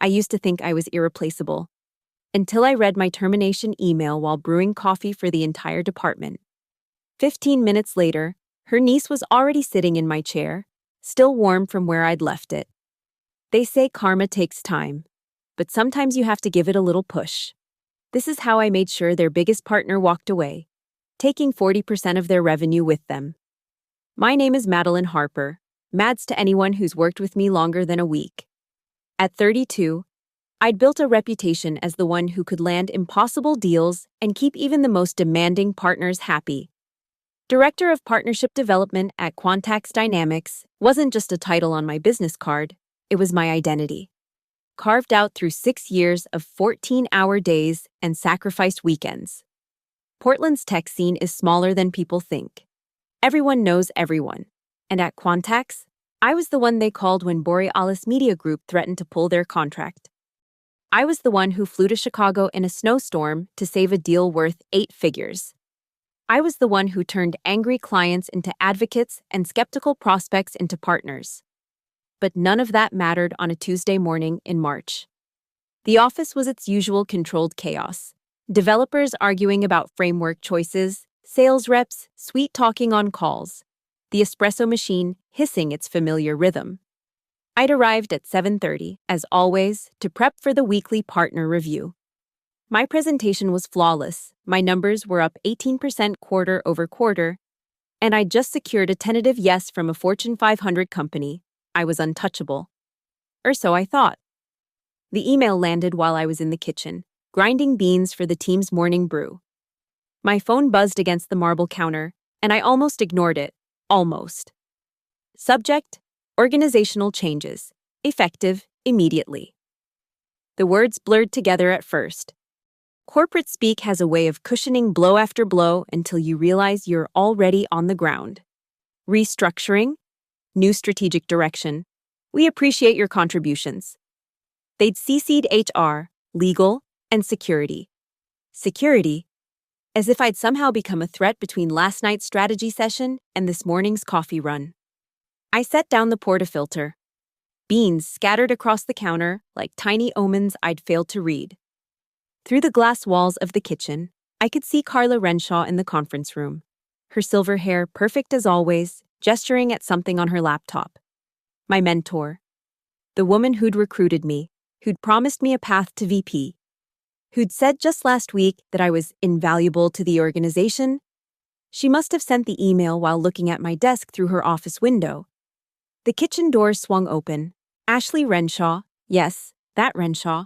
I used to think I was irreplaceable, until I read my termination email while brewing coffee for the entire department. 15 minutes later, her niece was already sitting in my chair, still warm from where I'd left it. They say karma takes time, but sometimes you have to give it a little push. This is how I made sure their biggest partner walked away, taking 40% of their revenue with them. My name is Madeline Harper, Mads to anyone who's worked with me longer than a week. At 32, I'd built a reputation as the one who could land impossible deals and keep even the most demanding partners happy. Director of Partnership Development at Quantax Dynamics wasn't just a title on my business card, it was my identity. Carved out through 6 years of 14-hour days and sacrificed weekends. Portland's tech scene is smaller than people think. Everyone knows everyone. And at Quantax, I was the one they called when Borealis Media Group threatened to pull their contract. I was the one who flew to Chicago in a snowstorm to save a deal worth 8 figures. I was the one who turned angry clients into advocates and skeptical prospects into partners. But none of that mattered on a Tuesday morning in March. The office was its usual controlled chaos. Developers arguing about framework choices, sales reps sweet-talking on calls, the espresso machine hissing its familiar rhythm. I'd arrived at 7:30, as always, to prep for the weekly partner review. My presentation was flawless, my numbers were up 18% quarter over quarter, and I'd just secured a tentative yes from a Fortune 500 company. I was untouchable. Or so I thought. The email landed while I was in the kitchen, grinding beans for the team's morning brew. My phone buzzed against the marble counter, and I almost ignored it. Almost. Subject: organizational changes. Effective immediately. The words blurred together at first. Corporate speak has a way of cushioning blow after blow until you realize you're already on the ground. Restructuring? New strategic direction. We appreciate your contributions. They'd CC'd HR, legal, and security. Security? As if I'd somehow become a threat between last night's strategy session and this morning's coffee run. I set down the portafilter. Beans scattered across the counter like tiny omens I'd failed to read. Through the glass walls of the kitchen, I could see Carla Renshaw in the conference room, her silver hair perfect as always, gesturing at something on her laptop. My mentor. The woman who'd recruited me, who'd promised me a path to VP, who'd said just last week that I was invaluable to the organization. She must have sent the email while looking at my desk through her office window. The kitchen door swung open. Ashley Renshaw, yes, that Renshaw,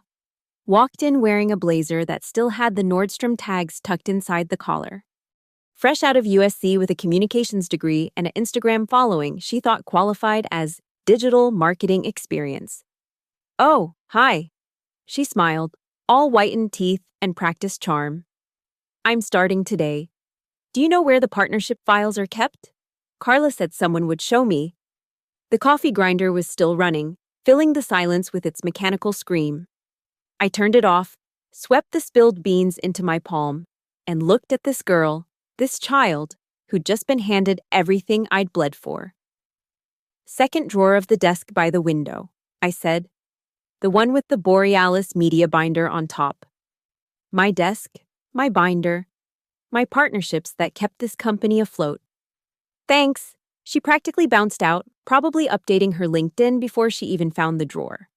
walked in wearing a blazer that still had the Nordstrom tags tucked inside the collar. Fresh out of USC with a communications degree and an Instagram following she thought qualified as digital marketing experience. "Oh, hi." She smiled, all whitened teeth and practiced charm. "I'm starting today. Do you know where the partnership files are kept?" Carla said someone would show me. The coffee grinder was still running, filling the silence with its mechanical scream. I turned it off, swept the spilled beans into my palm, and looked at this girl, this child, who'd just been handed everything I'd bled for. "Second drawer of the desk by the window," I said. "The one with the Borealis media binder on top. My desk, my binder, my partnerships that kept this company afloat." "Thanks." She practically bounced out, probably updating her LinkedIn before she even found the drawer.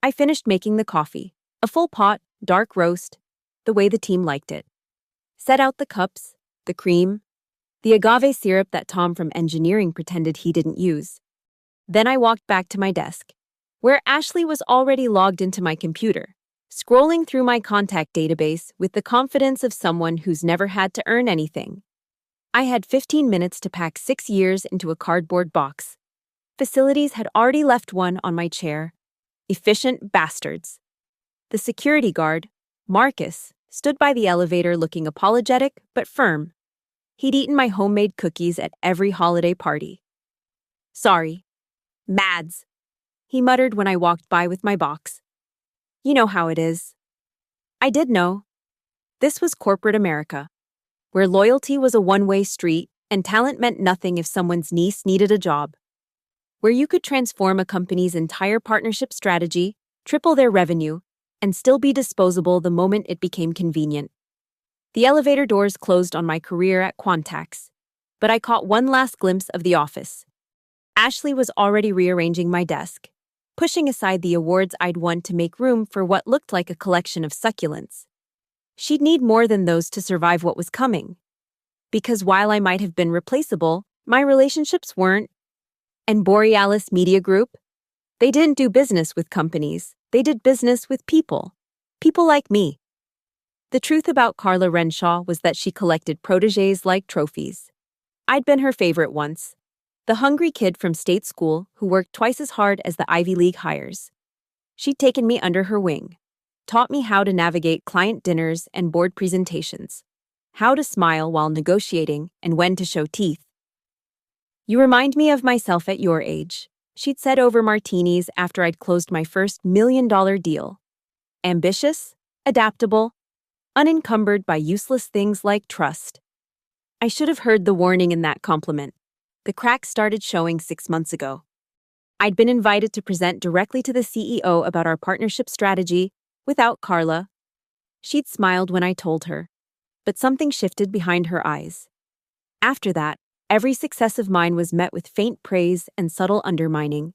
I finished making the coffee, a full pot, dark roast, the way the team liked it. Set out the cups, the cream, the agave syrup that Tom from engineering pretended he didn't use. Then I walked back to my desk, where Ashley was already logged into my computer, scrolling through my contact database with the confidence of someone who's never had to earn anything. I had 15 minutes to pack 6 years into a cardboard box. Facilities had already left one on my chair. Efficient bastards. The security guard, Marcus, stood by the elevator looking apologetic but firm. He'd eaten my homemade cookies at every holiday party. "Sorry. Mads," he muttered when I walked by with my box. "You know how it is." I did know. This was corporate America, where loyalty was a one-way street and talent meant nothing if someone's niece needed a job. Where you could transform a company's entire partnership strategy, triple their revenue, and still be disposable the moment it became convenient. The elevator doors closed on my career at Quantax, but I caught one last glimpse of the office. Ashley was already rearranging my desk, pushing aside the awards I'd won to make room for what looked like a collection of succulents. She'd need more than those to survive what was coming. Because while I might have been replaceable, my relationships weren't. And Borealis Media Group? They didn't do business with companies, they did business with people. People like me. The truth about Carla Renshaw was that she collected protégés like trophies. I'd been her favorite once. The hungry kid from state school who worked twice as hard as the Ivy League hires. She'd taken me under her wing, taught me how to navigate client dinners and board presentations, how to smile while negotiating and when to show teeth. "You remind me of myself at your age," she'd said over martinis after I'd closed my first $1 million deal. Ambitious, adaptable, unencumbered by useless things like trust. I should have heard the warning in that compliment. The cracks started showing 6 months ago. I'd been invited to present directly to the CEO about our partnership strategy without Carla. She'd smiled when I told her, but something shifted behind her eyes. After that, every success of mine was met with faint praise and subtle undermining.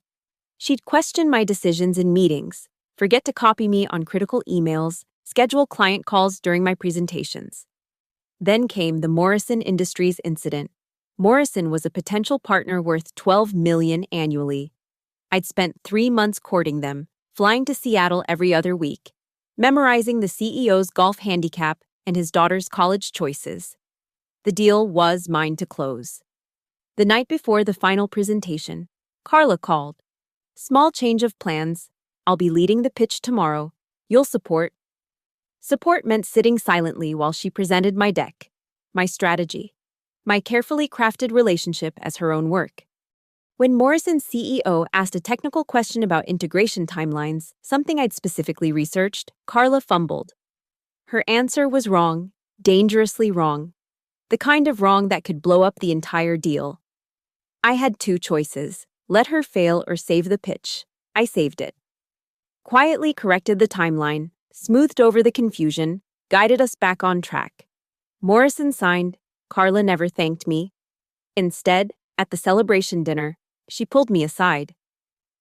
She'd question my decisions in meetings, forget to copy me on critical emails, schedule client calls during my presentations. Then came the Morrison Industries incident. Morrison was a potential partner worth $12 million annually. I'd spent 3 months courting them, flying to Seattle every other week, memorizing the CEO's golf handicap and his daughter's college choices. The deal was mine to close. The night before the final presentation, Carla called. "Small change of plans. I'll be leading the pitch tomorrow. You'll support." Support meant sitting silently while she presented my deck, my strategy, my carefully crafted relationship as her own work. When Morrison's CEO asked a technical question about integration timelines, something I'd specifically researched, Carla fumbled. Her answer was wrong, dangerously wrong. The kind of wrong that could blow up the entire deal. I had 2 choices, let her fail or save the pitch. I saved it. Quietly corrected the timeline, smoothed over the confusion, guided us back on track. Morrison signed. Carla never thanked me. Instead, at the celebration dinner, she pulled me aside.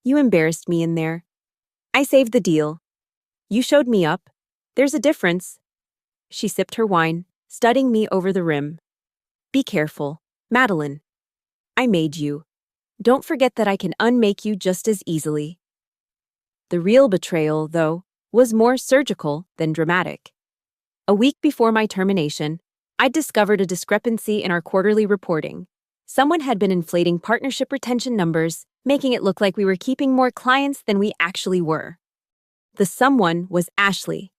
"You embarrassed me in there. I saved the deal. You showed me up. There's a difference." She sipped her wine, studying me over the rim. "Be careful, Madeline. I made you. Don't forget that I can unmake you just as easily." The real betrayal, though, was more surgical than dramatic. A week before my termination, I'd discovered a discrepancy in our quarterly reporting. Someone had been inflating partnership retention numbers, making it look like we were keeping more clients than we actually were. The someone was Ashley.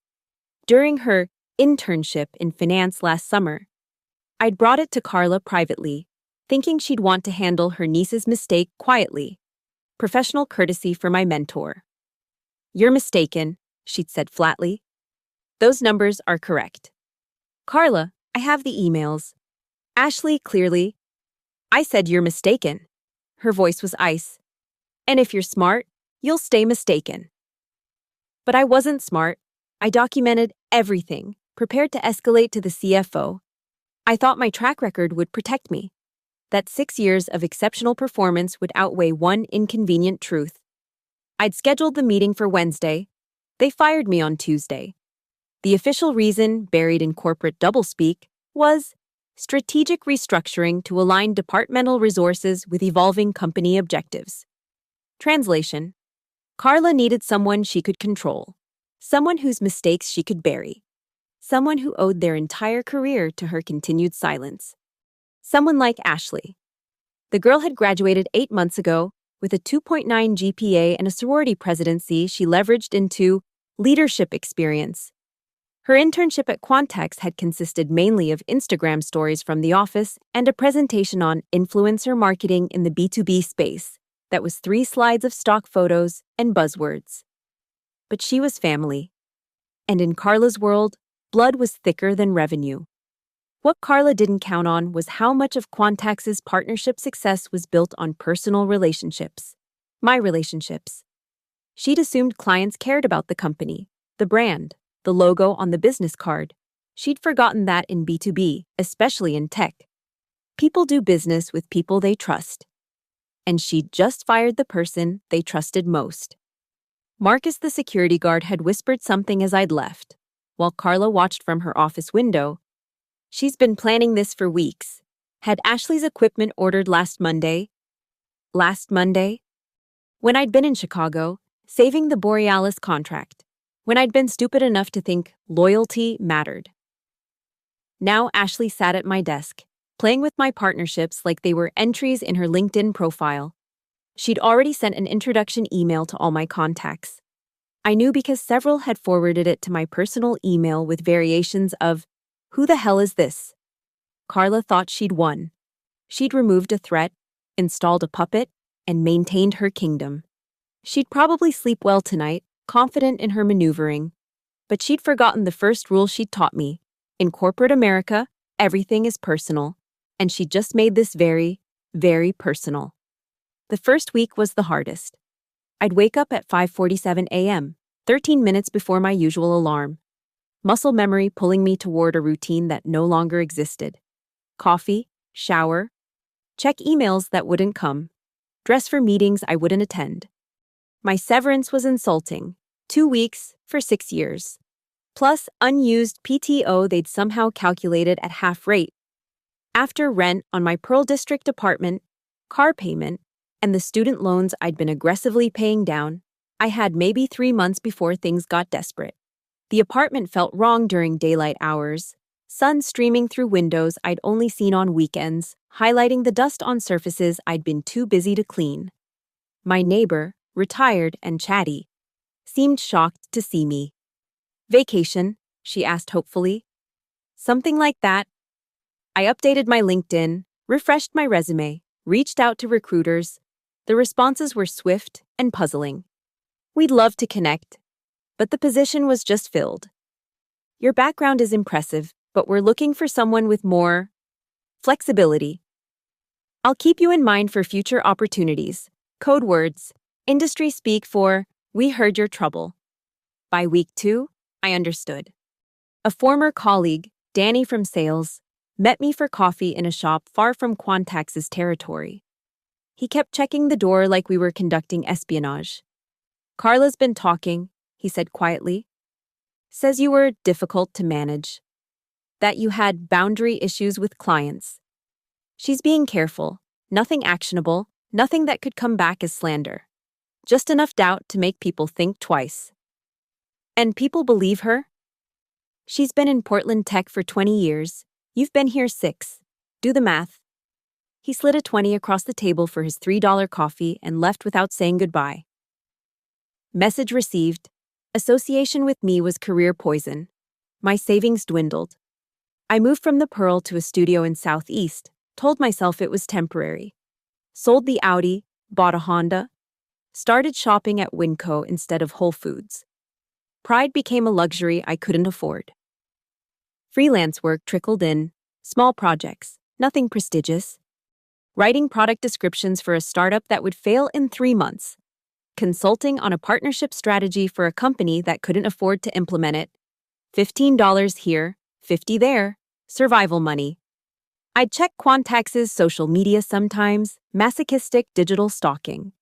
During her internship in finance last summer, I'd brought it to Carla privately, thinking she'd want to handle her niece's mistake quietly. Professional courtesy for my mentor. "You're mistaken," she'd said flatly. "Those numbers are correct." "Carla, I have the emails." "Ashley, clearly." "I said you're mistaken." Her voice was ice. "And if you're smart, you'll stay mistaken." But I wasn't smart. I documented everything, prepared to escalate to the CFO. I thought my track record would protect me, that 6 years of exceptional performance would outweigh one inconvenient truth. I'd scheduled the meeting for Wednesday. They fired me on Tuesday. The official reason, buried in corporate doublespeak, was strategic restructuring to align departmental resources with evolving company objectives. Translation: Carla needed someone she could control, someone whose mistakes she could bury, someone who owed their entire career to her continued silence. Someone like Ashley. The girl had graduated 8 months ago with a 2.9 GPA and a sorority presidency she leveraged into leadership experience. Her internship at Quantex had consisted mainly of Instagram stories from the office and a presentation on influencer marketing in the B2B space that was 3 slides of stock photos and buzzwords. But she was family. And in Carla's world, blood was thicker than revenue. What Carla didn't count on was how much of Quantex's partnership success was built on personal relationships. My relationships. She'd assumed clients cared about the company, the brand, the logo on the business card. She'd forgotten that in B2B, especially in tech, people do business with people they trust. And she'd just fired the person they trusted most. Marcus, the security guard, had whispered something as I'd left, while Carla watched from her office window. She's been planning this for weeks. Had Ashley's equipment ordered last Monday? Last Monday? When I'd been in Chicago, saving the Borealis contract. When I'd been stupid enough to think loyalty mattered. Now Ashley sat at my desk, playing with my partnerships like they were entries in her LinkedIn profile. She'd already sent an introduction email to all my contacts. I knew because several had forwarded it to my personal email with variations of, "Who the hell is this?" Carla thought she'd won. She'd removed a threat, installed a puppet, and maintained her kingdom. She'd probably sleep well tonight, confident in her maneuvering. But she'd forgotten the first rule she'd taught me. In corporate America, everything is personal. And she'd just made this very, very personal. The first week was the hardest. I'd wake up at 5:47 a.m., 13 minutes before my usual alarm. Muscle memory pulling me toward a routine that no longer existed. Coffee, shower, check emails that wouldn't come, dress for meetings I wouldn't attend. My severance was insulting. 2 weeks for 6 years. Plus unused PTO they'd somehow calculated at half rate. After rent on my Pearl District apartment, car payment, and the student loans I'd been aggressively paying down, I had maybe 3 months before things got desperate. The apartment felt wrong during daylight hours, sun streaming through windows I'd only seen on weekends, highlighting the dust on surfaces I'd been too busy to clean. My neighbor, retired and chatty, seemed shocked to see me. "Vacation?" she asked hopefully. "Something like that." I updated my LinkedIn, refreshed my resume, reached out to recruiters. The responses were swift and puzzling. "We'd love to connect, but the position was just filled. Your background is impressive, but we're looking for someone with more flexibility. I'll keep you in mind for future opportunities." Code words, industry speak for, "We heard your trouble." By week 2, I understood. A former colleague, Danny from sales, met me for coffee in a shop far from Quantax's territory. He kept checking the door like we were conducting espionage. "Carla's been talking," he said quietly. "Says you were difficult to manage. That you had boundary issues with clients. She's being careful, nothing actionable, nothing that could come back as slander. Just enough doubt to make people think twice." And people believe her? "She's been in Portland tech for 20 years. You've been here 6. Do the math." He slid a 20 across the table for his $3 coffee and left without saying goodbye. Message received. Association with me was career poison. My savings dwindled. I moved from the Pearl to a studio in Southeast, told myself it was temporary. Sold the Audi, bought a Honda, started shopping at Winco instead of Whole Foods. Pride became a luxury I couldn't afford. Freelance work trickled in, small projects, nothing prestigious. Writing product descriptions for a startup that would fail in 3 months. Consulting on a partnership strategy for a company that couldn't afford to implement it. $15 here, $50 there, survival money. I'd check Quantax's social media sometimes, masochistic digital stalking.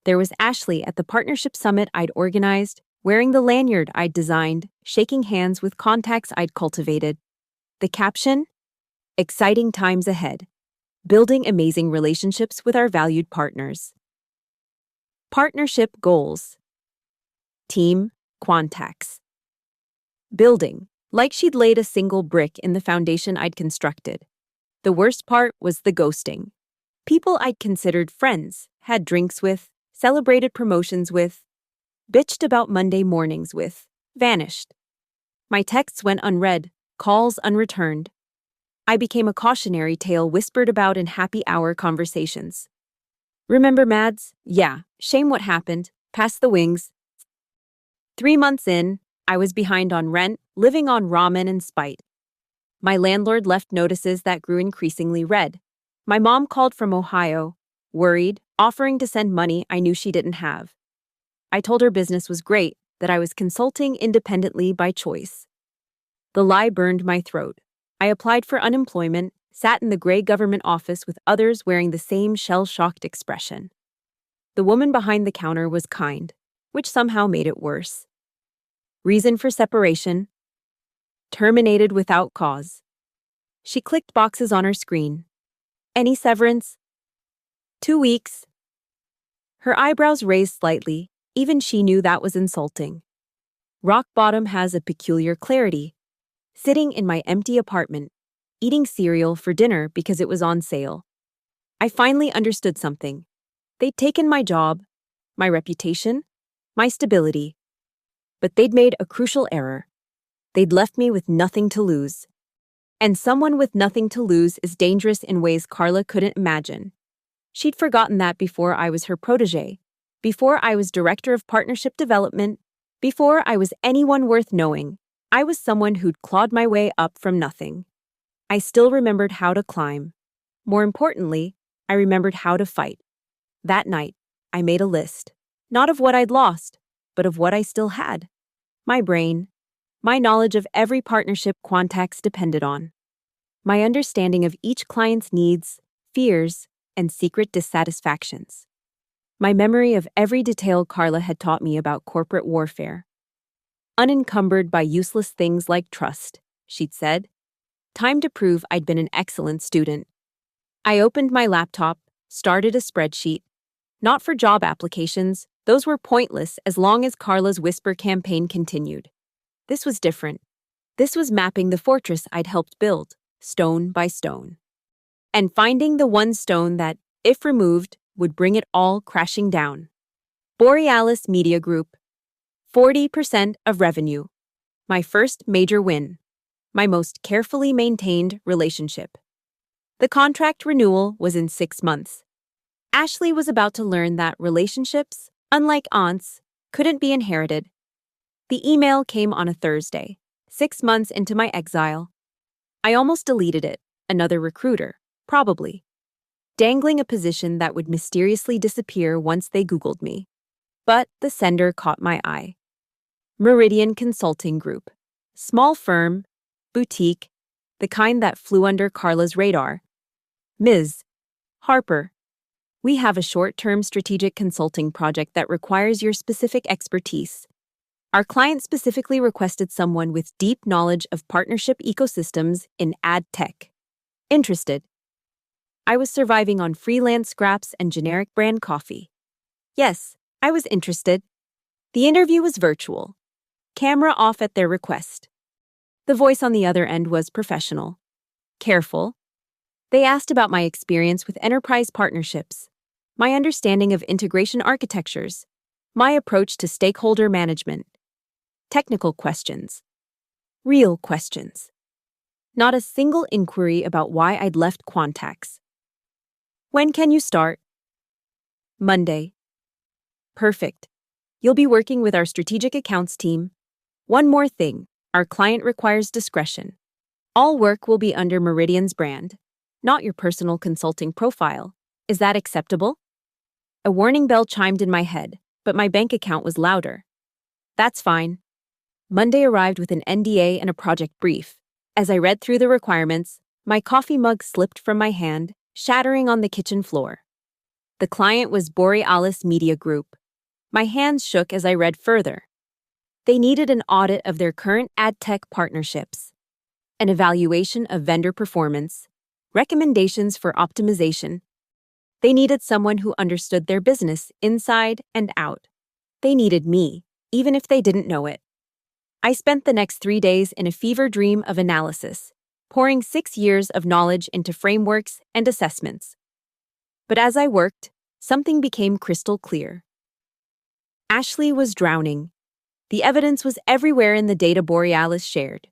There was Ashley at the partnership summit I'd organized, wearing the lanyard I'd designed, shaking hands with contacts I'd cultivated. The caption? Exciting times ahead. Building amazing relationships with our valued partners. Partnership goals. Team, Quantax. Building, like she'd laid a single brick in the foundation I'd constructed. The worst part was the ghosting. People I'd considered friends, had drinks with, celebrated promotions with, bitched about Monday mornings with, vanished. My texts went unread, calls unreturned. I became a cautionary tale whispered about in happy hour conversations. "Remember Mads? Yeah, shame what happened. Pass the wings." 3 months in, I was behind on rent, living on ramen and spite. My landlord left notices that grew increasingly red. My mom called from Ohio, worried, offering to send money I knew she didn't have. I told her business was great, that I was consulting independently by choice. The lie burned my throat. I applied for unemployment, sat in the gray government office with others wearing the same shell-shocked expression. The woman behind the counter was kind, which somehow made it worse. Reason for separation: terminated without cause. She clicked boxes on her screen. Any severance? 2 weeks. Her eyebrows raised slightly. Even she knew that was insulting. Rock bottom has a peculiar clarity. Sitting in my empty apartment, eating cereal for dinner because it was on sale. I finally understood something. They'd taken my job, my reputation, my stability. But they'd made a crucial error. They'd left me with nothing to lose. And someone with nothing to lose is dangerous in ways Carla couldn't imagine. She'd forgotten that before I was her protégé, before I was director of partnership development, before I was anyone worth knowing. I was someone who'd clawed my way up from nothing. I still remembered how to climb. More importantly, I remembered how to fight. That night, I made a list, not of what I'd lost, but of what I still had. My brain, my knowledge of every partnership Quantax depended on, my understanding of each client's needs, fears, and secret dissatisfactions, my memory of every detail Carla had taught me about corporate warfare. Unencumbered by useless things like trust, she'd said. Time to prove I'd been an excellent student. I opened my laptop, started a spreadsheet. Not for job applications, those were pointless as long as Carla's whisper campaign continued. This was different. This was mapping the fortress I'd helped build, stone by stone. And finding the one stone that, if removed, would bring it all crashing down. Borealis Media Group. 40% of revenue. My first major win. My most carefully maintained relationship. The contract renewal was in 6 months. Ashley was about to learn that relationships, unlike aunts, couldn't be inherited. The email came on a Thursday, 6 months into my exile. I almost deleted it, another recruiter, probably, dangling a position that would mysteriously disappear once they Googled me. But the sender caught my eye. Meridian Consulting Group. Small firm, boutique, the kind that flew under Carla's radar. Ms. Harper, we have a short-term strategic consulting project that requires your specific expertise. Our client specifically requested someone with deep knowledge of partnership ecosystems in ad tech. Interested? I was surviving on freelance scraps and generic brand coffee. Yes, I was interested. The interview was virtual. Camera off at their request. The voice on the other end was professional. Careful. They asked about my experience with enterprise partnerships, my understanding of integration architectures, my approach to stakeholder management. Technical questions. Real questions. Not a single inquiry about why I'd left Quantax. When can you start? Monday. Perfect. You'll be working with our strategic accounts team. One more thing, our client requires discretion. All work will be under Meridian's brand, not your personal consulting profile. Is that acceptable? A warning bell chimed in my head, but my bank account was louder. That's fine. Monday arrived with an NDA and a project brief. As I read through the requirements, my coffee mug slipped from my hand, shattering on the kitchen floor. The client was Borealis Media Group. My hands shook as I read further. They needed an audit of their current ad tech partnerships, an evaluation of vendor performance, recommendations for optimization. They needed someone who understood their business inside and out. They needed me, even if they didn't know it. I spent the next 3 days in a fever dream of analysis, pouring 6 years of knowledge into frameworks and assessments. But as I worked, something became crystal clear. Ashley was drowning. The evidence was everywhere in the data Borealis shared.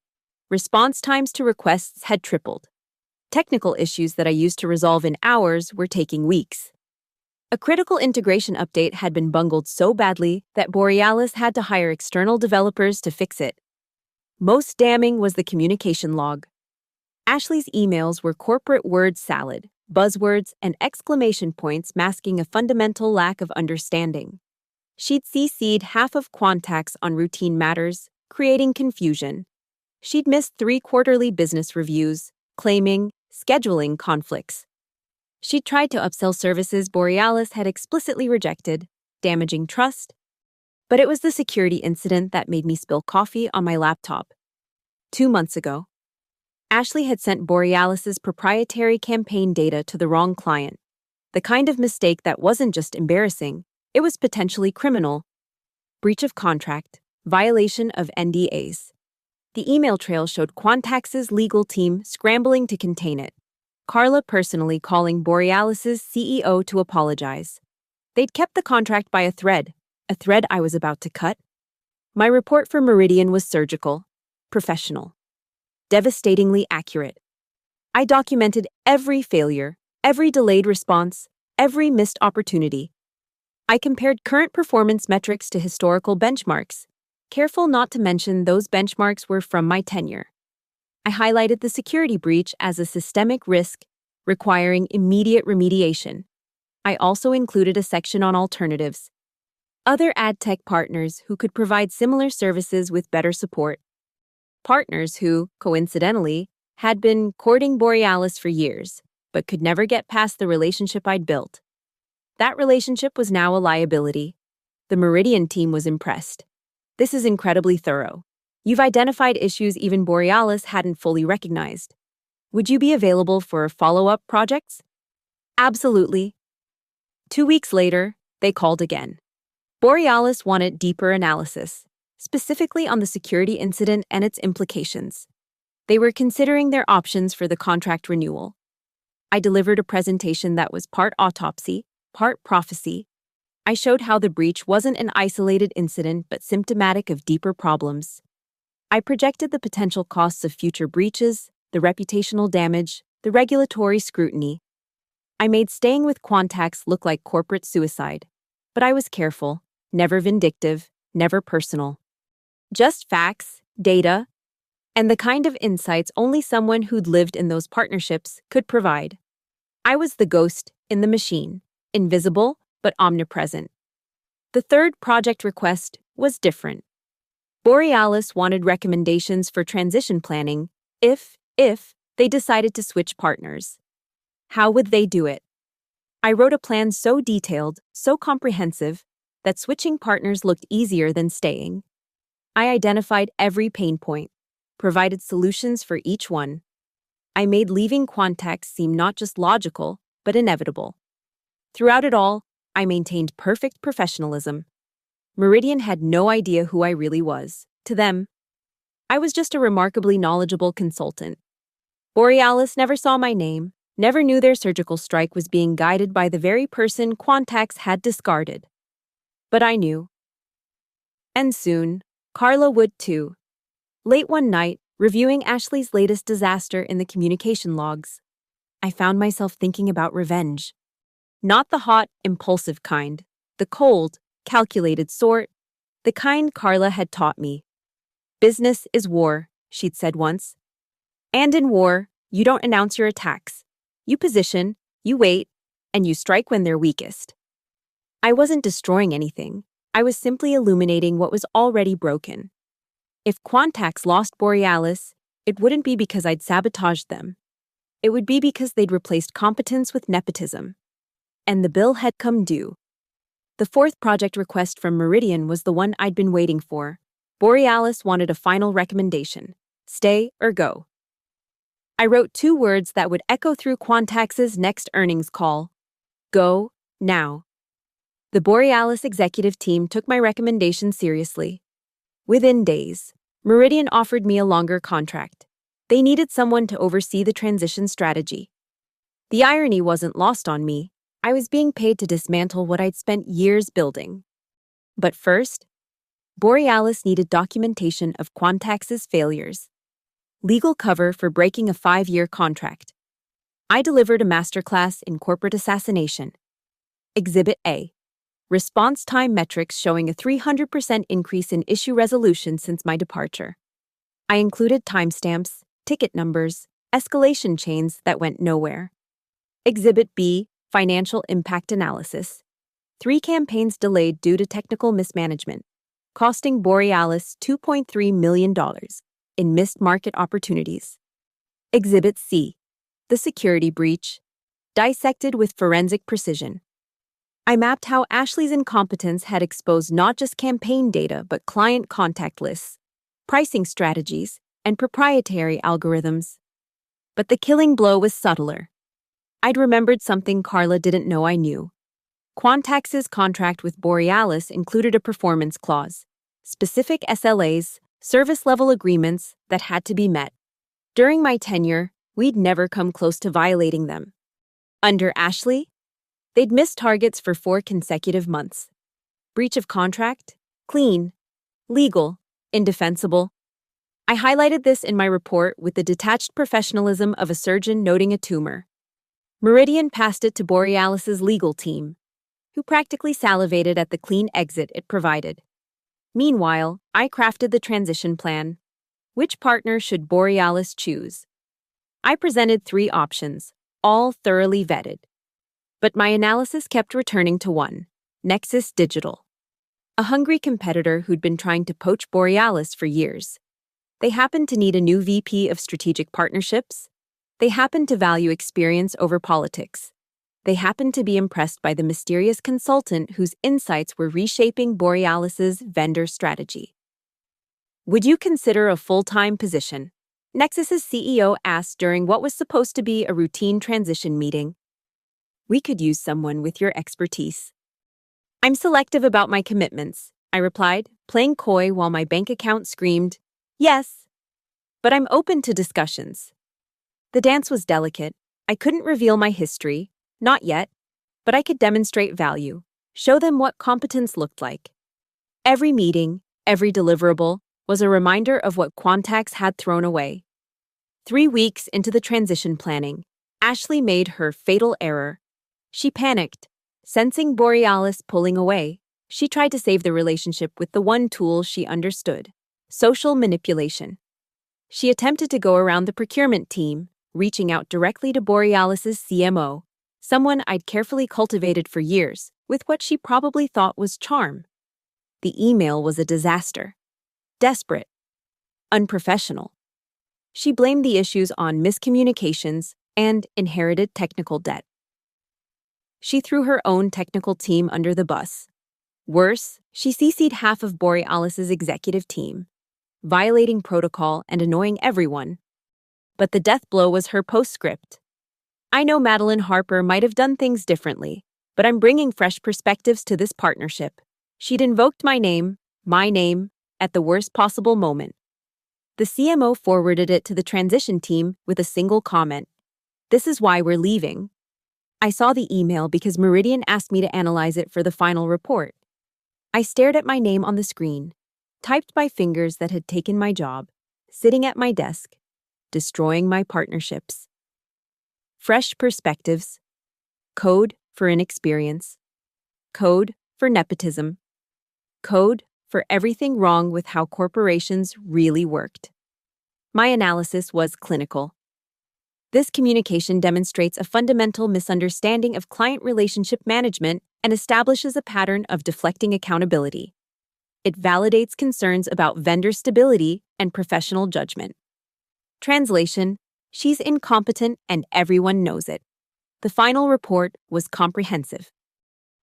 Response times to requests had tripled. Technical issues that I used to resolve in hours were taking weeks. A critical integration update had been bungled so badly that Borealis had to hire external developers to fix it. Most damning was the communication log. Ashley's emails were corporate word salad, buzzwords, and exclamation points masking a fundamental lack of understanding. She'd CC'd half of Quantax on routine matters, creating confusion. She'd missed 3 quarterly business reviews, claiming scheduling conflicts. She'd tried to upsell services Borealis had explicitly rejected, damaging trust. But it was the security incident that made me spill coffee on my laptop. 2 months ago, Ashley had sent Borealis's proprietary campaign data to the wrong client. The kind of mistake that wasn't just embarrassing, it was potentially criminal. Breach of contract, violation of NDAs. The email trail showed Quantax's legal team scrambling to contain it. Carla personally calling Borealis's CEO to apologize. They'd kept the contract by a thread I was about to cut. My report for Meridian was surgical, professional, devastatingly accurate. I documented every failure, every delayed response, every missed opportunity. I compared current performance metrics to historical benchmarks, careful not to mention those benchmarks were from my tenure. I highlighted the security breach as a systemic risk requiring immediate remediation. I also included a section on alternatives, other ad tech partners who could provide similar services with better support. Partners who, coincidentally, had been courting Borealis for years, but could never get past the relationship I'd built. That relationship was now a liability. The Meridian team was impressed. This is incredibly thorough. You've identified issues even Borealis hadn't fully recognized. Would you be available for follow-up projects? Absolutely. 2 weeks later, they called again. Borealis wanted deeper analysis, specifically on the security incident and its implications. They were considering their options for the contract renewal. I delivered a presentation that was part autopsy, part prophecy. I showed how the breach wasn't an isolated incident but symptomatic of deeper problems. I projected the potential costs of future breaches, the reputational damage, the regulatory scrutiny. I made staying with Quantax look like corporate suicide, but I was careful, never vindictive, never personal. Just facts, data, and the kind of insights only someone who'd lived in those partnerships could provide. I was the ghost in the machine, invisible but omnipresent. The third project request was different. Borealis wanted recommendations for transition planning if they decided to switch partners. How would they do it? I wrote a plan so detailed, so comprehensive, that switching partners looked easier than staying. I identified every pain point, provided solutions for each one. I made leaving Quantax seem not just logical, but inevitable. Throughout it all, I maintained perfect professionalism. Meridian had no idea who I really was. To them, I was just a remarkably knowledgeable consultant. Borealis never saw my name, never knew their surgical strike was being guided by the very person Quantax had discarded. But I knew. And soon, Carla would too. Late one night, reviewing Ashley's latest disaster in the communication logs, I found myself thinking about revenge. Not the hot, impulsive kind, the cold, calculated sort, the kind Carla had taught me. Business is war, she'd said once. And in war, you don't announce your attacks. You position, you wait, and you strike when they're weakest. I wasn't destroying anything. I was simply illuminating what was already broken. If Quantax lost Borealis, it wouldn't be because I'd sabotaged them. It would be because they'd replaced competence with nepotism. And the bill had come due. The fourth project request from Meridian was the one I'd been waiting for. Borealis wanted a final recommendation: stay or go. I wrote 2 words that would echo through Quantax's next earnings call: go, now. The Borealis executive team took my recommendation seriously. Within days, Meridian offered me a longer contract. They needed someone to oversee the transition strategy. The irony wasn't lost on me. I was being paid to dismantle what I'd spent years building. But first, Borealis needed documentation of Quantax's failures. Legal cover for breaking a 5-year contract. I delivered a masterclass in corporate assassination. Exhibit A. Response time metrics showing a 300% increase in issue resolution since my departure. I included timestamps, ticket numbers, escalation chains that went nowhere. Exhibit B. Financial impact analysis. 3 campaigns delayed due to technical mismanagement, costing Borealis $2.3 million in missed market opportunities. Exhibit C, the security breach, dissected with forensic precision. I mapped how Ashley's incompetence had exposed not just campaign data but client contact lists, pricing strategies, and proprietary algorithms. But the killing blow was subtler. I'd remembered something Carla didn't know I knew. Quantax's contract with Borealis included a performance clause, specific SLAs, service-level agreements that had to be met. During my tenure, we'd never come close to violating them. Under Ashley, they'd missed targets for 4 consecutive months. Breach of contract? Clean. Legal. Indefensible. I highlighted this in my report with the detached professionalism of a surgeon noting a tumor. Meridian passed it to Borealis's legal team, who practically salivated at the clean exit it provided. Meanwhile, I crafted the transition plan. Which partner should Borealis choose? I presented 3 options, all thoroughly vetted. But my analysis kept returning to one, Nexus Digital, a hungry competitor who'd been trying to poach Borealis for years. They happened to need a new VP of strategic partnerships. They happened to value experience over politics. They happened to be impressed by the mysterious consultant whose insights were reshaping Borealis's vendor strategy. Would you consider a full-time position? Nexus's CEO asked during what was supposed to be a routine transition meeting. We could use someone with your expertise. I'm selective about my commitments, I replied, playing coy while my bank account screamed, yes. But I'm open to discussions. The dance was delicate. I couldn't reveal my history, not yet, but I could demonstrate value, show them what competence looked like. Every meeting, every deliverable, was a reminder of what Quantax had thrown away. 3 weeks into the transition planning, Ashley made her fatal error. She panicked. Sensing Borealis pulling away, she tried to save the relationship with the one tool she understood: social manipulation. She attempted to go around the procurement team, reaching out directly to Borealis's CMO, someone I'd carefully cultivated for years, with what she probably thought was charm. The email was a disaster. Desperate. Unprofessional. She blamed the issues on miscommunications and inherited technical debt. She threw her own technical team under the bus. Worse, she CC'd half of Borealis's executive team, violating protocol and annoying everyone. But the death blow was her postscript. I know Madeline Harper might have done things differently, but I'm bringing fresh perspectives to this partnership. She'd invoked my name, at the worst possible moment. The CMO forwarded it to the transition team with a single comment. This is why we're leaving. I saw the email because Meridian asked me to analyze it for the final report. I stared at my name on the screen, typed by fingers that had taken my job, sitting at my desk, destroying my partnerships. Fresh perspectives. Code for inexperience. Code for nepotism. Code for everything wrong with how corporations really worked. My analysis was clinical. This communication demonstrates a fundamental misunderstanding of client relationship management and establishes a pattern of deflecting accountability. It validates concerns about vendor stability and professional judgment. Translation: she's incompetent and everyone knows it. The final report was comprehensive.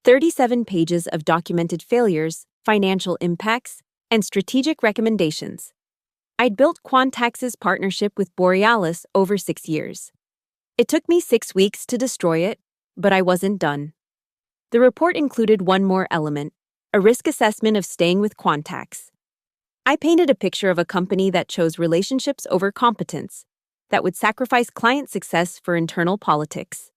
37 pages of documented failures, financial impacts, and strategic recommendations. I'd built Quantax's partnership with Borealis over 6 years. It took me 6 weeks to destroy it, but I wasn't done. The report included one more element, a risk assessment of staying with Quantax. I painted a picture of a company that chose relationships over competence, that would sacrifice client success for internal politics.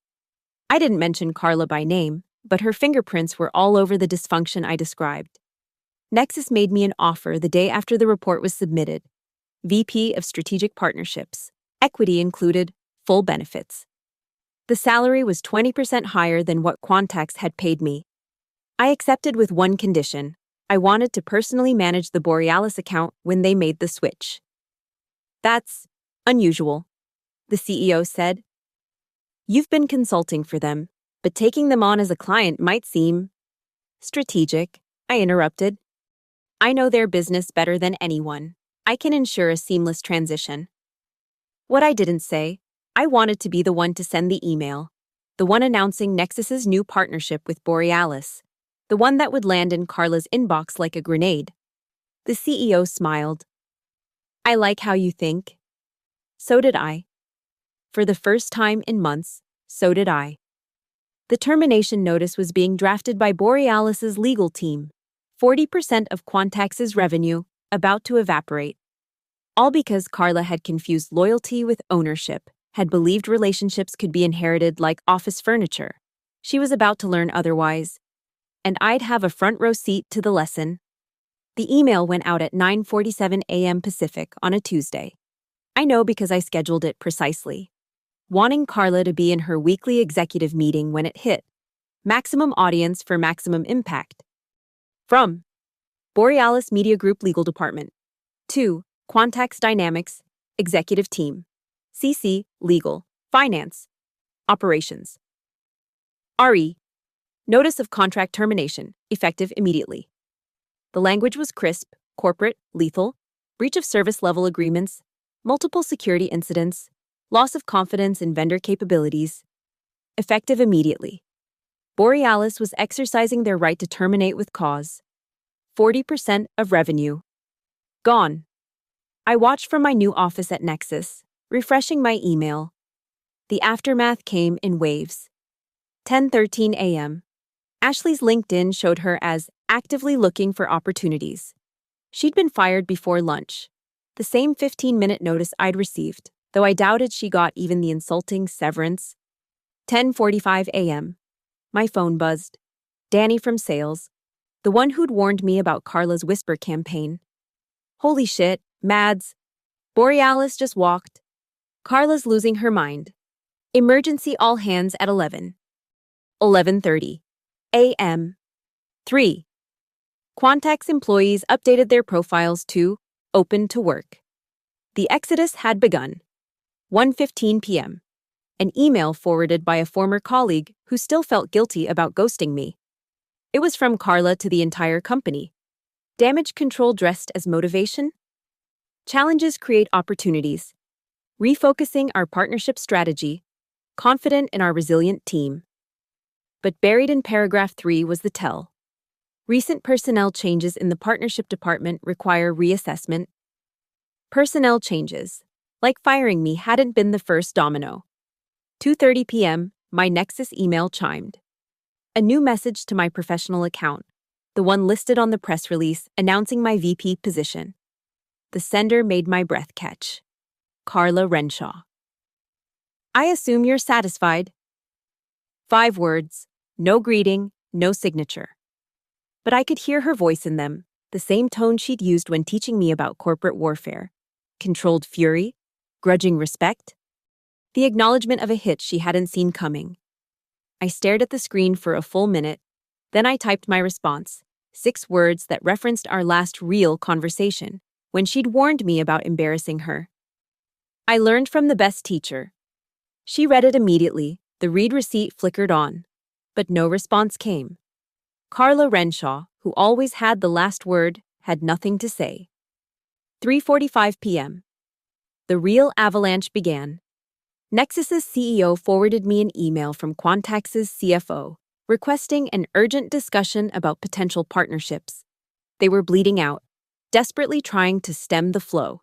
I didn't mention Carla by name, but her fingerprints were all over the dysfunction I described. Nexus made me an offer the day after the report was submitted. VP of Strategic Partnerships. Equity included, full benefits. The salary was 20% higher than what Quantax had paid me. I accepted with one condition. I wanted to personally manage the Borealis account when they made the switch. That's unusual, the CEO said. You've been consulting for them, but taking them on as a client might seem Strategic, I interrupted. I know their business better than anyone. I can ensure a seamless transition. What I didn't say, I wanted to be the one to send the email, the one announcing Nexus's new partnership with Borealis, the one that would land in Carla's inbox like a grenade. The CEO smiled. I like how you think. So did I. For the first time in months, so did I. The termination notice was being drafted by Borealis's legal team. 40% of Quantax's revenue about to evaporate. All because Carla had confused loyalty with ownership, had believed relationships could be inherited like office furniture. She was about to learn otherwise, and I'd have a front row seat to the lesson. The email went out at 9:47 a.m. Pacific on a Tuesday. I know because I scheduled it precisely. Wanting Carla to be in her weekly executive meeting when it hit. Maximum audience for maximum impact. From Borealis Media Group Legal Department. 2. Quantax Dynamics, Executive Team. CC, Legal, Finance, Operations. RE, Notice of Contract Termination, effective immediately. The language was crisp, corporate, lethal, breach of service level agreements, multiple security incidents, loss of confidence in vendor capabilities. Effective immediately. Borealis was exercising their right to terminate with cause. 40% of revenue. Gone. I watched from my new office at Nexus, refreshing my email. The aftermath came in waves. 10:13 a.m. Ashley's LinkedIn showed her as actively looking for opportunities. She'd been fired before lunch, the same 15-minute notice I'd received, though I doubted she got even the insulting severance. 10:45 a.m. My phone buzzed. Danny from sales, the one who'd warned me about Carla's whisper campaign. Holy shit, Mads. Borealis just walked. Carla's losing her mind. Emergency all hands at 11. 11:30 a.m. 3. Quantax employees updated their profiles to open to work. The exodus had begun. 1:15 p.m. An email forwarded by a former colleague who still felt guilty about ghosting me. It was from Carla to the entire company. Damage control dressed as motivation? Challenges create opportunities. Refocusing our partnership strategy. Confident in our resilient team. But buried in paragraph 3 was the tell. Recent personnel changes in the partnership department require reassessment. Personnel changes, like firing me, hadn't been the first domino. 2:30 p.m., my Nexus email chimed. A new message to my professional account, the one listed on the press release announcing my VP position. The sender made my breath catch. Carla Renshaw. I assume you're satisfied. 5 words, no greeting, no signature. But I could hear her voice in them, the same tone she'd used when teaching me about corporate warfare. Controlled fury, grudging respect. The acknowledgement of a hit she hadn't seen coming. I stared at the screen for a full minute, then I typed my response, 6 words that referenced our last real conversation, when she'd warned me about embarrassing her. I learned from the best teacher. She read it immediately, the read receipt flickered on, but no response came. Carla Renshaw, who always had the last word, had nothing to say. 3:45 p.m. The real avalanche began. Nexus's CEO forwarded me an email from Quantax's CFO, requesting an urgent discussion about potential partnerships. They were bleeding out, desperately trying to stem the flow.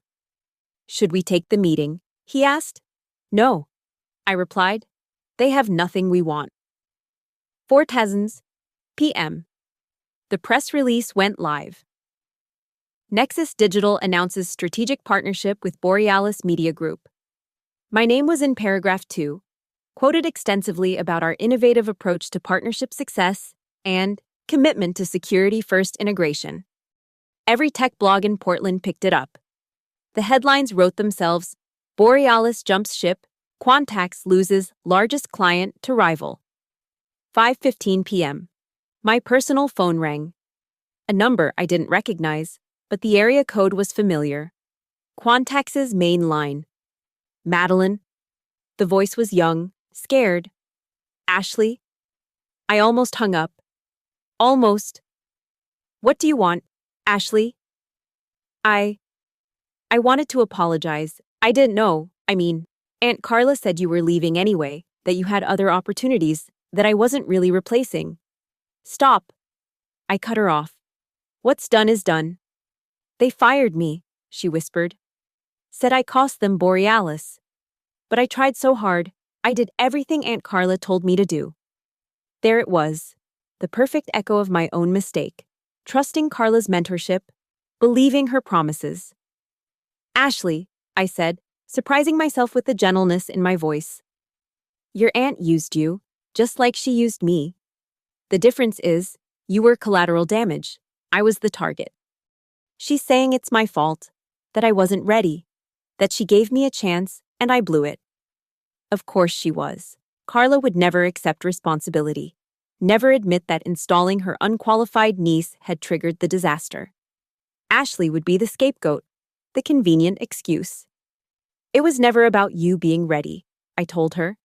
Should we take the meeting? He asked. No, I replied. They have nothing we want. 4:10 p.m. The press release went live. Nexus Digital announces strategic partnership with Borealis Media Group. My name was in paragraph 2, quoted extensively about our innovative approach to partnership success and commitment to security-first integration. Every tech blog in Portland picked it up. The headlines wrote themselves, Borealis jumps ship, Quantax loses largest client to rival. 5:15 p.m. My personal phone rang. A number I didn't recognize, but the area code was familiar. Quantax's main line. Madeline. The voice was young, scared. Ashley. I almost hung up. Almost. What do you want, Ashley? I. I wanted to apologize. I didn't know. Aunt Carla said you were leaving anyway, that you had other opportunities, that I wasn't really replacing. Stop. I cut her off. What's done is done. They fired me, she whispered. Said I cost them Borealis. But I tried so hard. I did everything Aunt Carla told me to do. There it was, the perfect echo of my own mistake. Trusting Carla's mentorship, believing her promises. Ashley, I said, surprising myself with the gentleness in my voice. Your aunt used you, just like she used me. The difference is, you were collateral damage. I was the target. She's saying it's my fault, that I wasn't ready, that she gave me a chance and I blew it. Of course she was. Carla would never accept responsibility, never admit that installing her unqualified niece had triggered the disaster. Ashley would be the scapegoat, the convenient excuse. It was never about you being ready, I told her.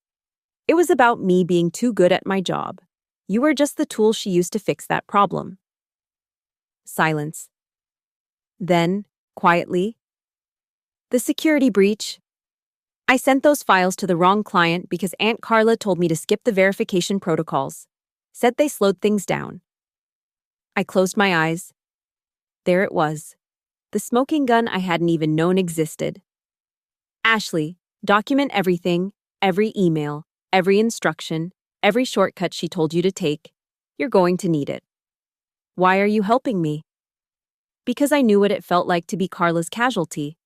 It was about me being too good at my job. You were just the tool she used to fix that problem. Silence. Then, quietly, the security breach. I sent those files to the wrong client because Aunt Carla told me to skip the verification protocols. Said they slowed things down. I closed my eyes. There it was. The smoking gun I hadn't even known existed. Ashley, document everything, every email, every instruction, every shortcut she told you to take. You're going to need it. Why are you helping me? Because I knew what it felt like to be Carla's casualty.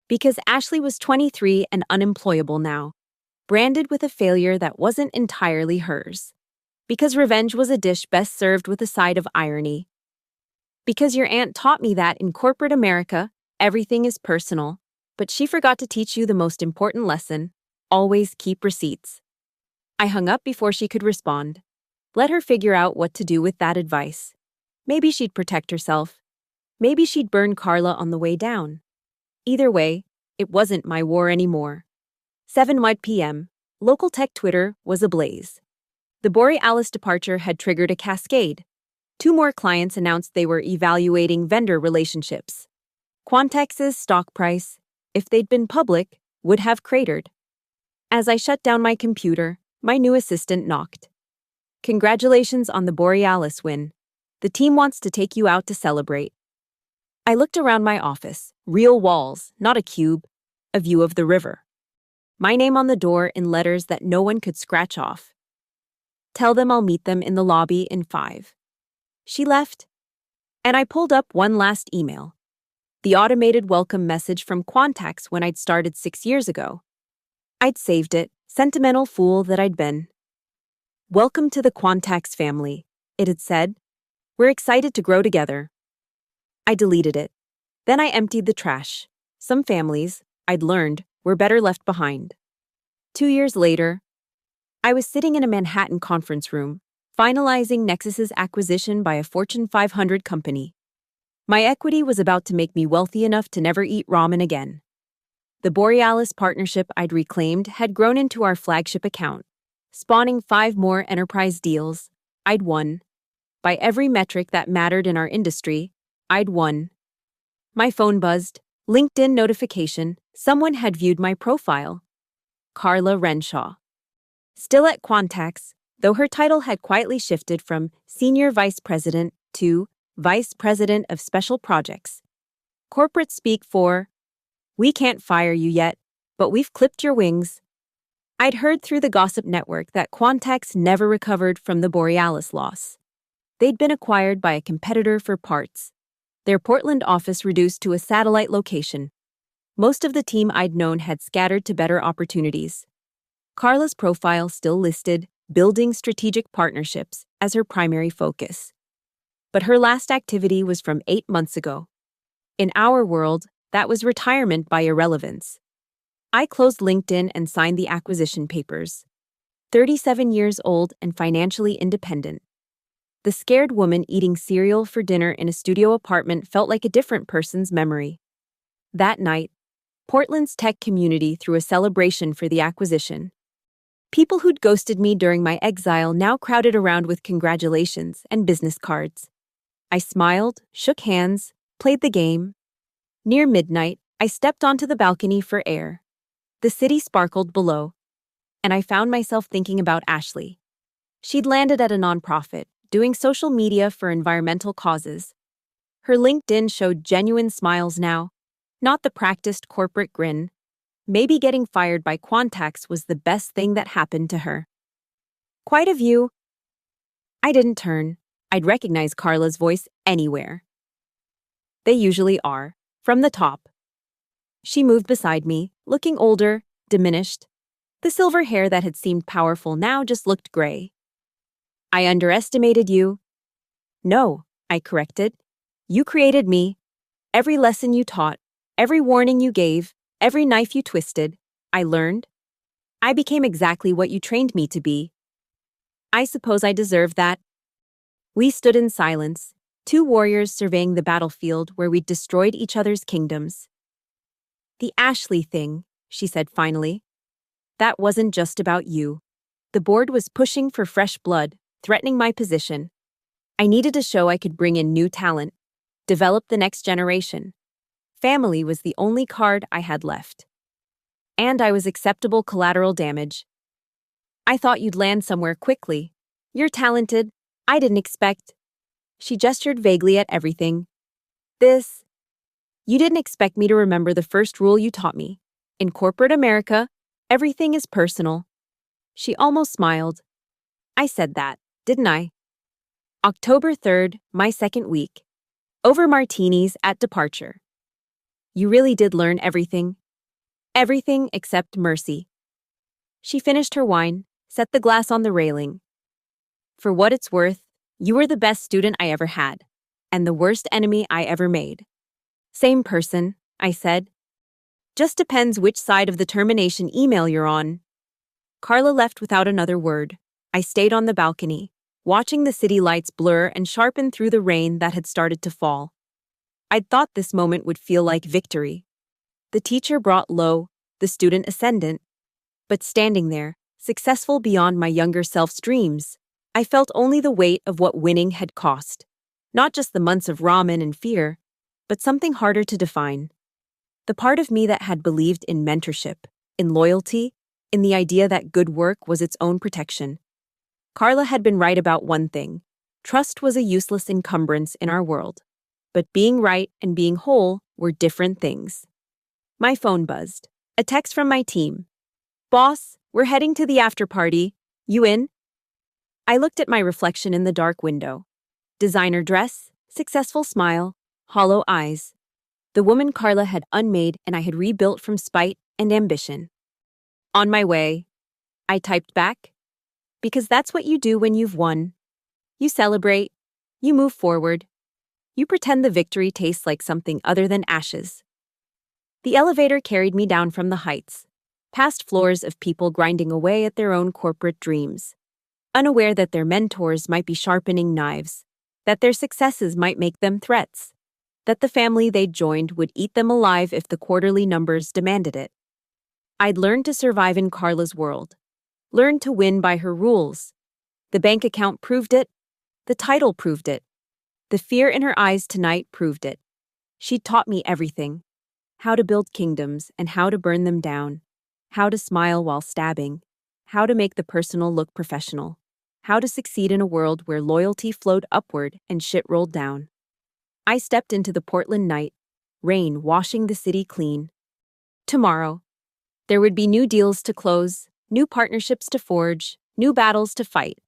Because Ashley was 23 and unemployable now, branded with a failure that wasn't entirely hers. Because revenge was a dish best served with a side of irony. Because your aunt taught me that in corporate America, everything is personal, but she forgot to teach you the most important lesson: always keep receipts. I hung up before she could respond. Let her figure out what to do with that advice. Maybe she'd protect herself. Maybe she'd burn Carla on the way down. Either way, it wasn't my war anymore. 7 p.m. Local tech Twitter was ablaze. The Borealis departure had triggered a cascade. 2 more clients announced they were evaluating vendor relationships. Quantex's stock price, if they'd been public, would have cratered. As I shut down my computer, my new assistant knocked. Congratulations on the Borealis win. The team wants to take you out to celebrate. I looked around my office. Real walls, not a cube. A view of the river. My name on the door in letters that no one could scratch off. Tell them I'll meet them in the lobby in 5. She left, and I pulled up one last email. The automated welcome message from Quantax when I'd started 6 years ago. I'd saved it, sentimental fool that I'd been. Welcome to the Quantax family, it had said. We're excited to grow together. I deleted it. Then I emptied the trash. Some families, I'd learned, were better left behind. 2 years later, I was sitting in a Manhattan conference room, finalizing Nexus's acquisition by a Fortune 500 company. My equity was about to make me wealthy enough to never eat ramen again. The Borealis partnership I'd reclaimed had grown into our flagship account, spawning 5 more enterprise deals. I'd won. By every metric that mattered in our industry, I'd won. My phone buzzed. LinkedIn notification. Someone had viewed my profile. Carla Renshaw. Still at Quantax, though her title had quietly shifted from Senior Vice President to Vice President of Special Projects. Corporate speak for, we can't fire you yet, but we've clipped your wings. I'd heard through the gossip network that Quantax never recovered from the Borealis loss. They'd been acquired by a competitor for parts. Their Portland office reduced to a satellite location. Most of the team I'd known had scattered to better opportunities. Carla's profile still listed building strategic partnerships as her primary focus. But her last activity was from 8 months ago. In our world, that was retirement by irrelevance. I closed LinkedIn and signed the acquisition papers. 37 years old and financially independent. The scared woman eating cereal for dinner in a studio apartment felt like a different person's memory. That night, Portland's tech community threw a celebration for the acquisition. People who'd ghosted me during my exile now crowded around with congratulations and business cards. I smiled, shook hands, played the game. Near midnight, I stepped onto the balcony for air. The city sparkled below, and I found myself thinking about Ashley. She'd landed at a nonprofit, doing social media for environmental causes. Her LinkedIn showed genuine smiles now, not the practiced corporate grin. Maybe getting fired by Quantax was the best thing that happened to her. Quite a view. I didn't turn. I'd recognize Carla's voice anywhere. They usually are, from the top. She moved beside me, looking older, diminished. The silver hair that had seemed powerful now just looked gray. I underestimated you. No, I corrected. You created me. Every lesson you taught, every warning you gave, every knife you twisted, I learned. I became exactly what you trained me to be. I suppose I deserve that. We stood in silence, two warriors surveying the battlefield where we'd destroyed each other's kingdoms. The Ashley thing, she said finally. That wasn't just about you. The board was pushing for fresh blood, threatening my position. I needed to show I could bring in new talent, develop the next generation. Family was the only card I had left. And I was acceptable collateral damage. I thought you'd land somewhere quickly. You're talented. I didn't expect. She gestured vaguely at everything. You didn't expect me to remember the first rule you taught me. In corporate America, everything is personal. She almost smiled. I said that, didn't I? October 3rd, my second week. Over martinis at departure. You really did learn everything. Everything except mercy. She finished her wine, set the glass on the railing. For what it's worth, you were the best student I ever had, and the worst enemy I ever made. Same person, I said. Just depends which side of the termination email you're on. Carla left without another word. I stayed on the balcony, watching the city lights blur and sharpen through the rain that had started to fall. I'd thought this moment would feel like victory. The teacher brought low, the student ascendant. But standing there, successful beyond my younger self's dreams, I felt only the weight of what winning had cost. Not just the months of ramen and fear, but something harder to define. The part of me that had believed in mentorship, in loyalty, in the idea that good work was its own protection. Carla had been right about one thing. Trust was a useless encumbrance in our world. But being right and being whole were different things. My phone buzzed. A text from my team. Boss, we're heading to the after party. You in? I looked at my reflection in the dark window. Designer dress, successful smile, hollow eyes. The woman Carla had unmade and I had rebuilt from spite and ambition. On my way, I typed back. Because that's what you do when you've won. You celebrate. You move forward. You pretend the victory tastes like something other than ashes. The elevator carried me down from the heights, past floors of people grinding away at their own corporate dreams, unaware that their mentors might be sharpening knives, that their successes might make them threats, that the family they'd joined would eat them alive if the quarterly numbers demanded it. I'd learned to survive in Carla's world, learned to win by her rules. The bank account proved it. The title proved it. The fear in her eyes tonight proved it. She'd taught me everything. How to build kingdoms and how to burn them down. How to smile while stabbing. How to make the personal look professional. How to succeed in a world where loyalty flowed upward and shit rolled down. I stepped into the Portland night, rain washing the city clean. Tomorrow, there would be new deals to close, new partnerships to forge, new battles to fight.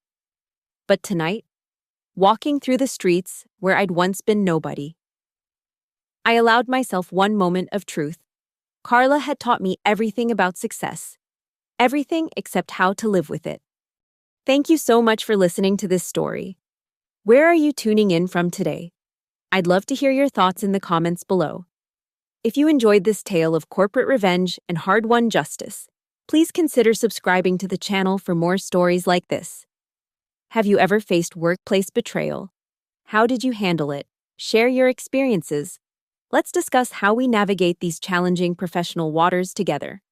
But tonight, walking through the streets where I'd once been nobody, I allowed myself one moment of truth. Carla had taught me everything about success, everything except how to live with it. Thank you so much for listening to this story. Where are you tuning in from today? I'd love to hear your thoughts in the comments below. If you enjoyed this tale of corporate revenge and hard-won justice, please consider subscribing to the channel for more stories like this. Have you ever faced workplace betrayal? How did you handle it? Share your experiences. Let's discuss how we navigate these challenging professional waters together.